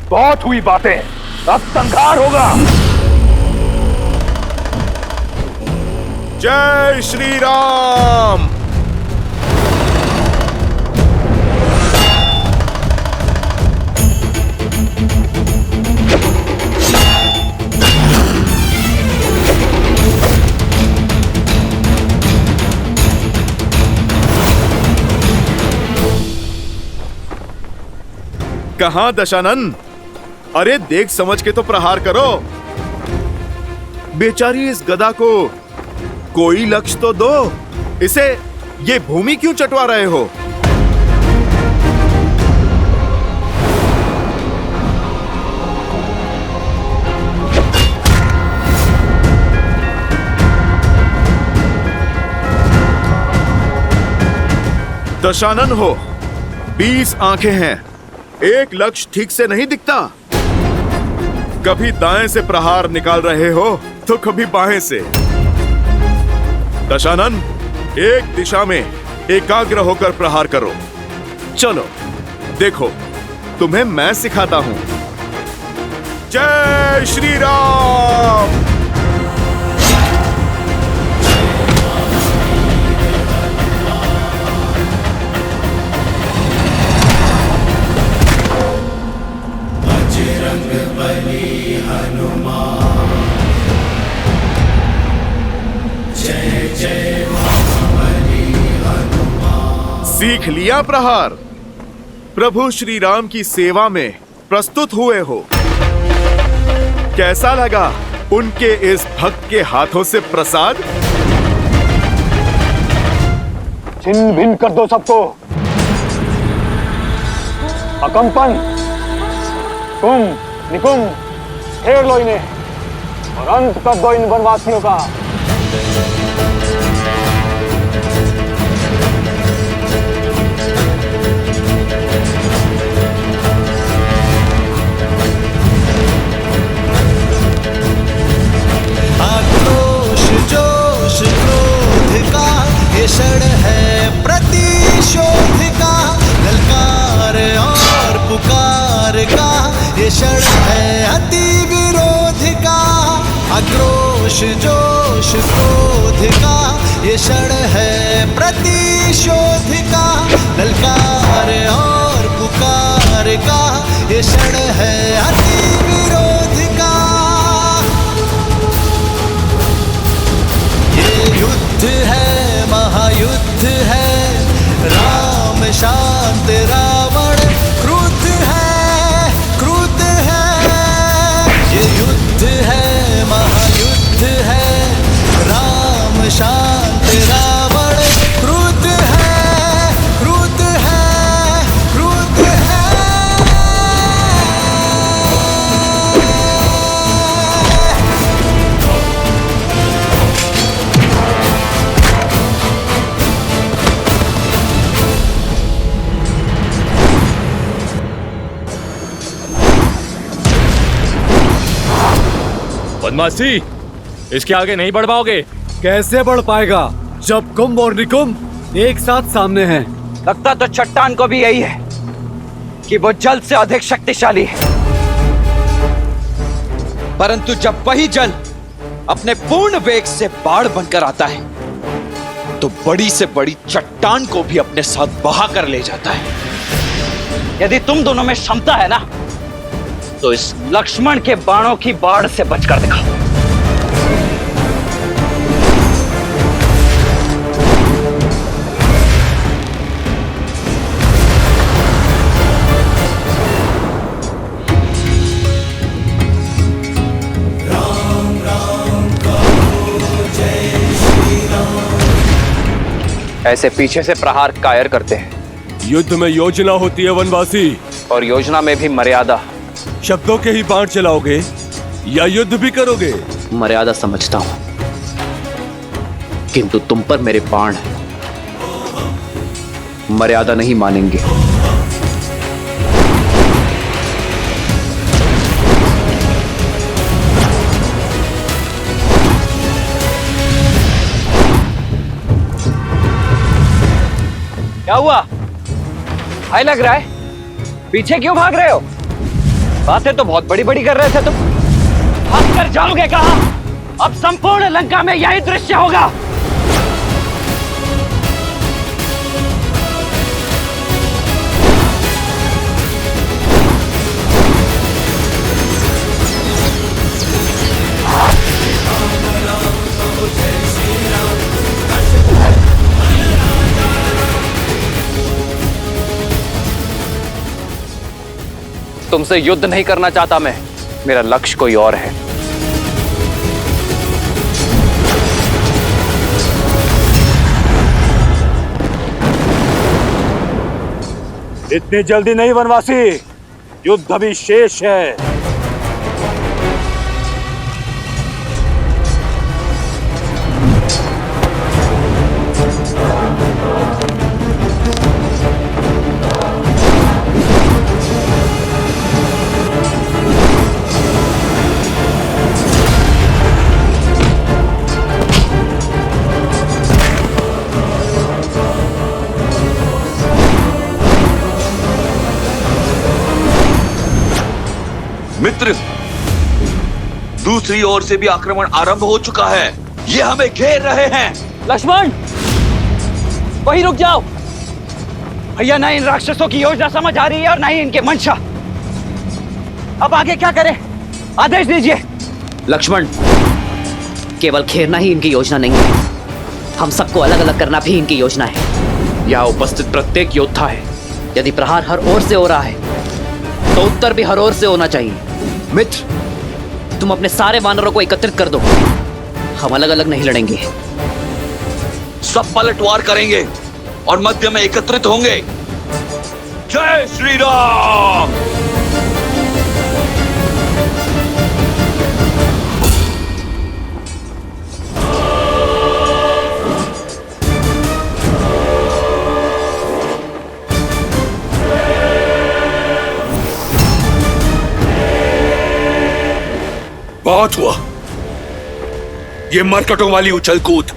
बहुत हुई बातें, अब संहार होगा। जय श्री राम। कहां दशानन? अरे देख समझ के तो प्रहार करो। बेचारी इस गदा को कोई लक्ष्य तो दो। इसे ये भूमि क्यों चटवा रहे हो? दशानन हो, 20 आंखें हैं, एक लक्ष्य ठीक से नहीं दिखता। कभी दाएं से प्रहार निकाल रहे हो तो कभी बाएं से। दशानन, एक दिशा में एकाग्र होकर प्रहार करो। चलो देखो, तुम्हें मैं सिखाता हूं। जय श्री राम। सीख लिया प्रहार? प्रभु श्री राम की सेवा में प्रस्तुत हुए हो। कैसा लगा उनके इस भक्त के हाथों से प्रसाद? छिन्न भिन्न कर दो सबको। अकंपन, कुम निकुम घेर लो इन्हें और अंत कर दो इन वनवासियों का। जोश क्रोध का ये क्षण है प्रतिशोध का, ललकार और पुकार का ये क्षण है अति विरोध का। आक्रोश जोश क्रोध का ये क्षण है प्रतिशोध का, ललकार और पुकार का ये क्षण है अति विरोध का। युद्ध है, महायुद्ध है, राम शांत रावण क्रुद्ध है, क्रुद्ध है। ये युद्ध है, महायुद्ध है, राम शांत रावण क्रुद्ध है, क्रुद्ध है, क्रुद्ध है। बदमाशी, इसके आगे नहीं बढ़ पाओगे। कैसे बढ़ पाएगा जब कुंभ और निकुंभ एक साथ सामने हैं? लगता तो चट्टान को भी यही है कि वो जल से अधिक शक्तिशाली है, परंतु जब वही जल अपने पूर्ण वेग से बाढ़ बनकर आता है तो बड़ी से बड़ी चट्टान को भी अपने साथ बहा कर ले जाता है। यदि तुम दोनों में क्षमता है ना, तो इस लक्ष्मण के बाणों की बाढ़ से बचकर दिखाओ। राम राम कहो जय श्री राम। ऐसे पीछे से प्रहार कायर करते हैं। युद्ध में योजना होती है वनवासी, और योजना में भी मर्यादा। शब्दों के ही बाण चलाओगे या युद्ध भी करोगे? मर्यादा समझता हूं, किंतु तुम पर मेरे बाण हैं, मर्यादा नहीं मानेंगे। क्या हुआ? हाय लग रहा है, पीछे क्यों भाग रहे हो? बातें तो बहुत बड़ी बड़ी कर रहे थे तुम। भाग कर जाओगे कहां? अब संपूर्ण लंका में यही दृश्य होगा। तुमसे युद्ध नहीं करना चाहता मैं, मेरा लक्ष्य कोई और है। इतनी जल्दी नहीं वनवासी, युद्ध अभी शेष है। मित्र, दूसरी ओर से भी आक्रमण आरंभ हो चुका है। ये हमें घेर रहे हैं। लक्ष्मण, वहीं रुक जाओ। भैया, ना इन राक्षसों की योजना समझ आ रही है और ना ही इनके मंशा। अब आगे क्या करें, आदेश दीजिए। लक्ष्मण, केवल घेरना ही इनकी योजना नहीं है, हम सबको अलग अलग करना भी इनकी योजना है। यहाँ उपस्थित प्रत्येक योद्धा है, यदि प्रहार हर ओर से हो रहा है तो उत्तर भी हर ओर से होना चाहिए। मित्र, तुम अपने सारे वानरों को एकत्रित कर दो, हम अलग अलग नहीं लड़ेंगे। सब पलटवार करेंगे और मध्य में एकत्रित होंगे। जय श्री राम। बहुत हुआ, ये मरकटों वाली उछल कूद।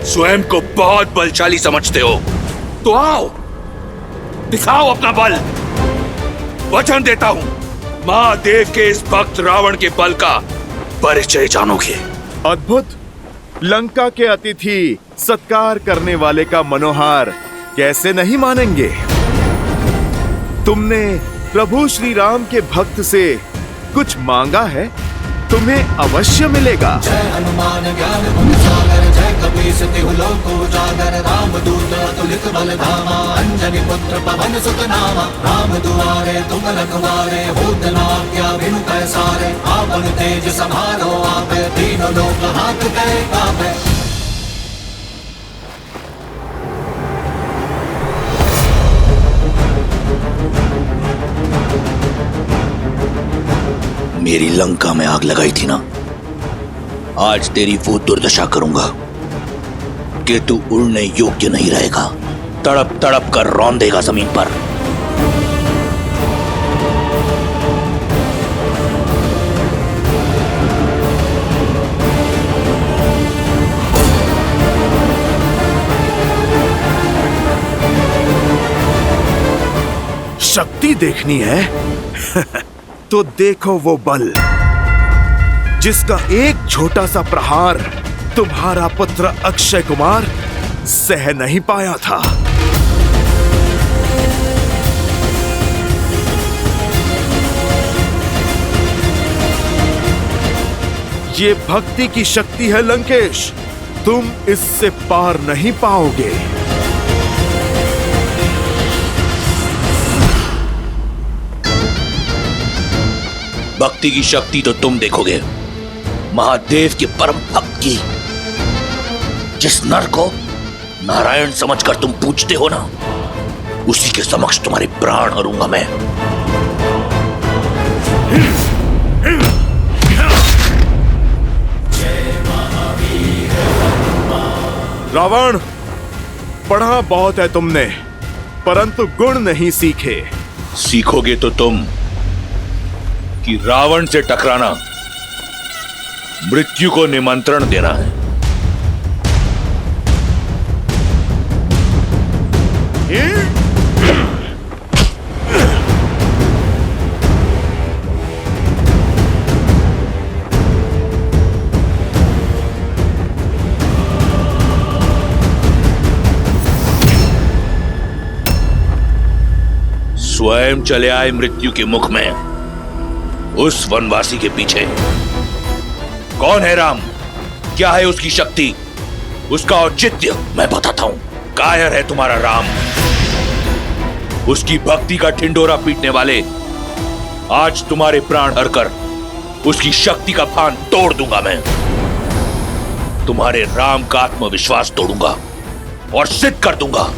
स्वयं को बहुत बलशाली समझते हो तो आओ, दिखाओ अपना बल। वचन देता हूं, महादेव के इस भक्त रावण के बल का परिचय जानोगे। अद्भुत। लंका के अतिथि सत्कार करने वाले का मनोहार कैसे नहीं मानेंगे। तुमने प्रभु श्री राम के भक्त से कुछ मांगा है, तुम्हें अवश्य मिलेगा। जय हनुमान ज्ञान गुण सागर, जय कपीस तिहु लोक उजागर, राम दूत अतुलित बल धामा, अंजनी पुत्र पवन सुत नामा, राम दुआरे तुम रखवारे, होत न आज्ञा बिनु पैसारे, आपन तेज समारो आपे, तीनों लोक हाथ पे कापे। मेरी लंका में आग लगाई थी ना, आज तेरी वो दुर्दशा करूंगा कि तू उड़ने योग्य नहीं रहेगा, तड़प तड़प कर रौंदेगा जमीन पर। शक्ति देखनी है तो देखो वो बल जिसका एक छोटा सा प्रहार तुम्हारा पुत्र अक्षय कुमार सह नहीं पाया था। ये भक्ति की शक्ति है लंकेश, तुम इससे पार नहीं पाओगे। भक्ति की शक्ति तो तुम देखोगे, महादेव के परम भक्त की। जिस नर को नारायण समझकर तुम पूजते हो ना, उसी के समक्ष तुम्हारे प्राण हरूंगा मैं। रावण, पढ़ा बहुत है तुमने, परंतु गुण नहीं सीखे। सीखोगे तो तुम कि रावण से टकराना मृत्यु को निमंत्रण देना है। स्वयं चले आए मृत्यु के मुख में, उस वनवासी के पीछे। कौन है राम? क्या है उसकी शक्ति, उसका औचित्य? मैं बताता हूं। कायर है तुम्हारा राम। उसकी भक्ति का ढिंडोरा पीटने वाले आज तुम्हारे प्राण हरकर उसकी शक्ति का फान तोड़ दूंगा मैं। तुम्हारे राम का आत्मविश्वास तोड़ूंगा और सिद्ध कर दूंगा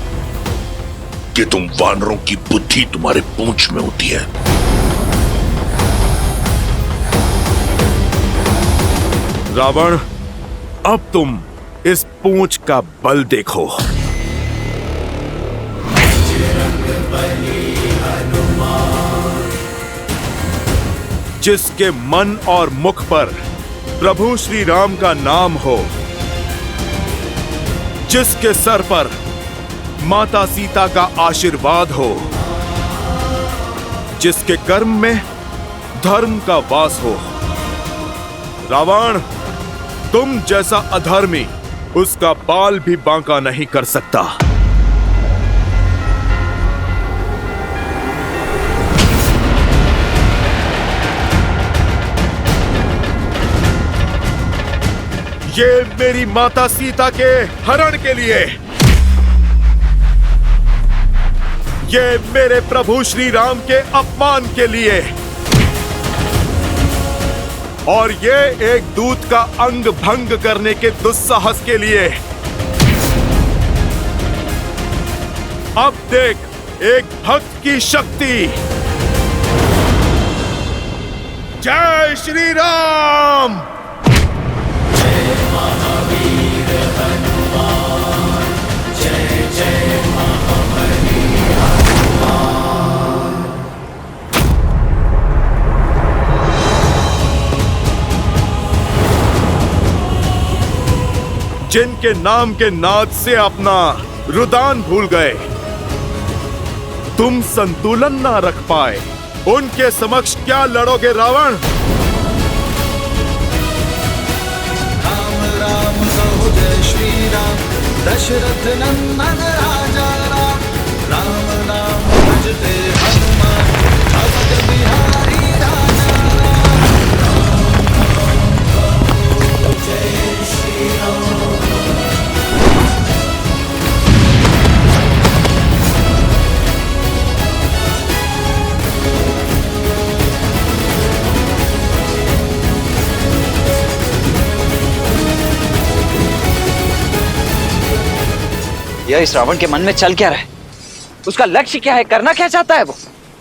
कि तुम वानरों की बुद्धि तुम्हारे पूंछ में होती है। रावण, अब तुम इस पूंछ का बल देखो। जिसके मन और मुख पर प्रभु श्री राम का नाम हो, जिसके सर पर माता सीता का आशीर्वाद हो, जिसके कर्म में धर्म का वास हो। रावण, तुम जैसा अधर्मी उसका बाल भी बांका नहीं कर सकता। ये मेरी माता सीता के हरण के लिए, ये मेरे प्रभु श्री राम के अपमान के लिए, और ये एक दूत का अंग भंग करने के दुस्साहस के लिए। अब देख एक भक्त की शक्ति। जय श्री राम। जिनके नाम के नाद से अपना रुदान भूल गए, तुम संतुलन ना रख पाए, उनके समक्ष क्या लड़ोगे रावण? राम राम कहो जय श्री राम, दशरथ नंदन राजा राम। राम नाम भजते हनुमान, भक्त बिहारी राजा राम। जय श्री राम। यह इस रावण के मन में चल क्या रहा है? उसका लक्ष्य क्या है? करना क्या चाहता है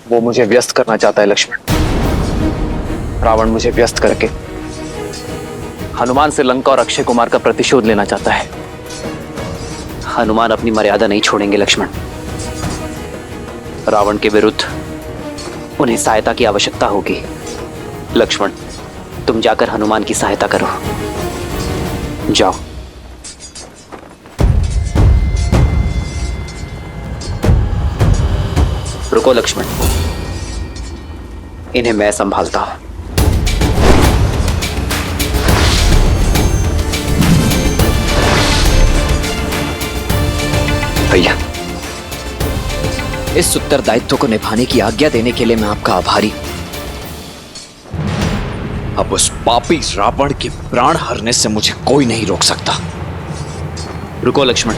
वो मुझे व्यस्त करना चाहता है लक्ष्मण। रावण मुझे व्यस्त करके हनुमान से लंका और अक्षय कुमार का प्रतिशोध लेना चाहता है। हनुमान अपनी मर्यादा नहीं छोड़ेंगे लक्ष्मण। रावण के विरुद्ध उन्हें सहायता की आवश्यकता होगी। लक्ष्मण, तुम जाकर हनुमान की सहायता करो। जाओ। रुको लक्ष्मण, इन्हें मैं संभालता हूं। भैया, इस उत्तरदायित्व को निभाने की आज्ञा देने के लिए मैं आपका आभारी। अब उस पापी रावण के प्राण हरने से मुझे कोई नहीं रोक सकता। रुको लक्ष्मण,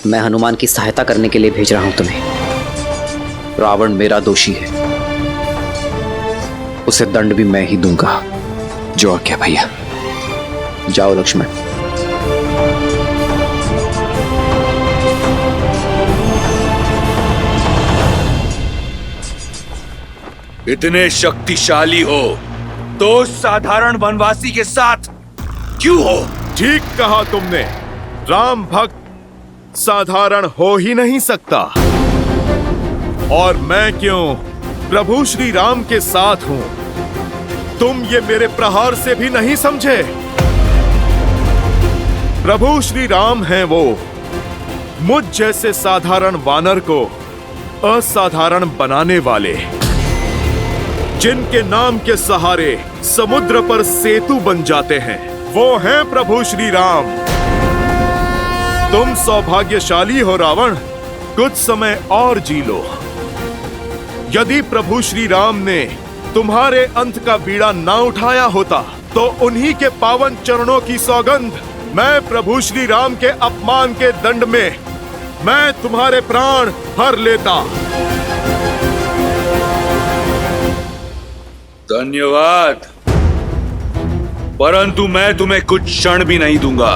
मैं हनुमान की सहायता करने के लिए भेज रहा हूं तुम्हें। रावण मेरा दोषी है, उसे दंड भी मैं ही दूंगा। जो आज्ञा भैया। जाओ लक्ष्मण। इतने शक्तिशाली हो तो साधारण वनवासी के साथ क्यों हो? ठीक कहा तुमने। राम भक्त साधारण हो ही नहीं सकता। और मैं क्यों प्रभु श्री राम के साथ हूं। तुम ये मेरे प्रहार से भी नहीं समझे। प्रभु श्री राम हैं वो, मुझ जैसे साधारण वानर को असाधारण बनाने वाले, जिनके नाम के सहारे समुद्र पर सेतु बन जाते हैं, वो हैं प्रभु श्री राम। तुम सौभाग्यशाली हो रावण, कुछ समय और जी लो। यदि प्रभु श्री राम ने तुम्हारे अंत का बीड़ा ना उठाया होता तो उन्हीं के पावन चरणों की सौगंध, मैं प्रभु श्री राम के अपमान के दंड में मैं तुम्हारे प्राण हर लेता। धन्यवाद, परंतु मैं तुम्हें कुछ क्षण भी नहीं दूंगा।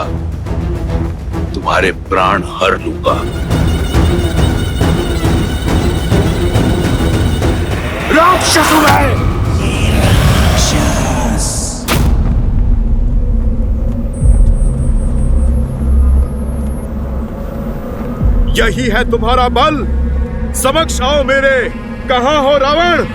तुम्हारे प्राण हर लूंगा। राक्षस हूं मैं। यही है तुम्हारा बल? समक्ष आओ मेरे। कहां हो रावण?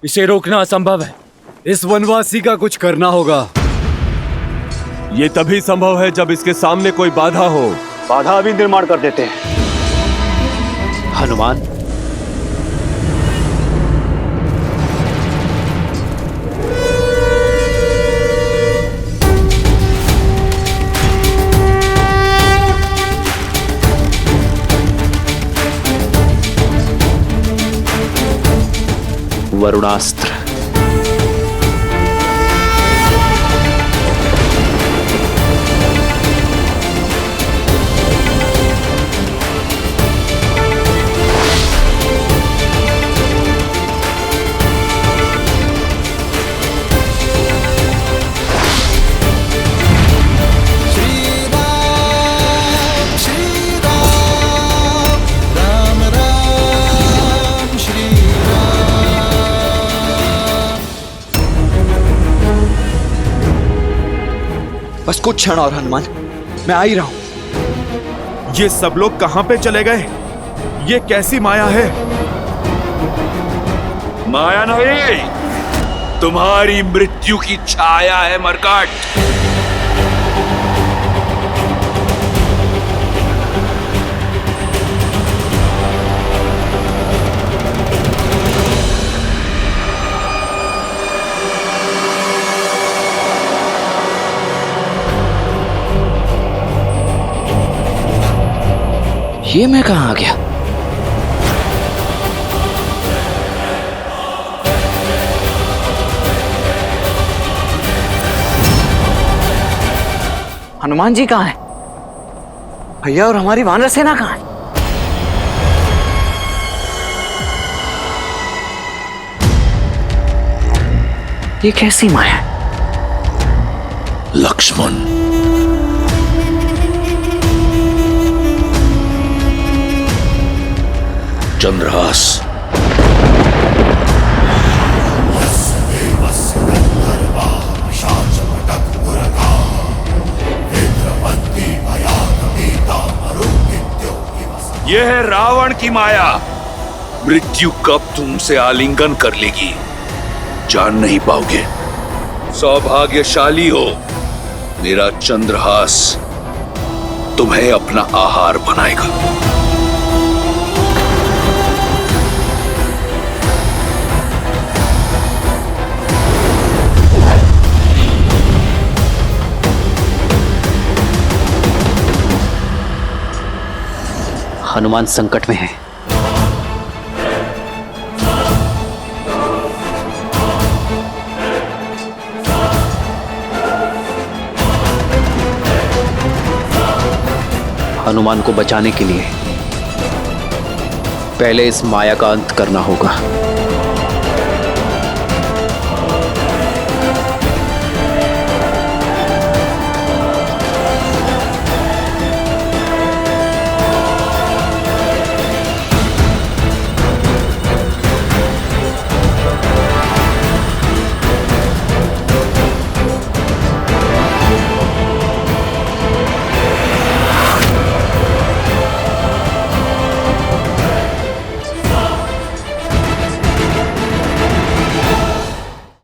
इसे रोकना असंभव है। इस वनवासी का कुछ करना होगा। ये तभी संभव है जब इसके सामने कोई बाधा हो। बाधा भी निर्माण कर देते हैं। हनुमान, वरुणास्त्र। बस कुछ क्षण और हनुमान, मैं आ ही रहा हूं। ये सब लोग कहां पे चले गए? ये कैसी माया है? माया नहीं, तुम्हारी मृत्यु की छाया है मरकट। ये मैं कहां आ गया? हनुमान जी कहाँ हैं? भैया और हमारी वानर सेना कहाँ है? ये कैसी माया है? लक्ष्मण, चंद्रहास, यह है रावण की माया। मृत्यु कब तुमसे आलिंगन कर लेगी जान नहीं पाओगे। सौभाग्यशाली हो, मेरा चंद्रहास तुम्हें अपना आहार बनाएगा। हनुमान संकट में है। हनुमान को बचाने के लिए पहले इस माया का अंत करना होगा।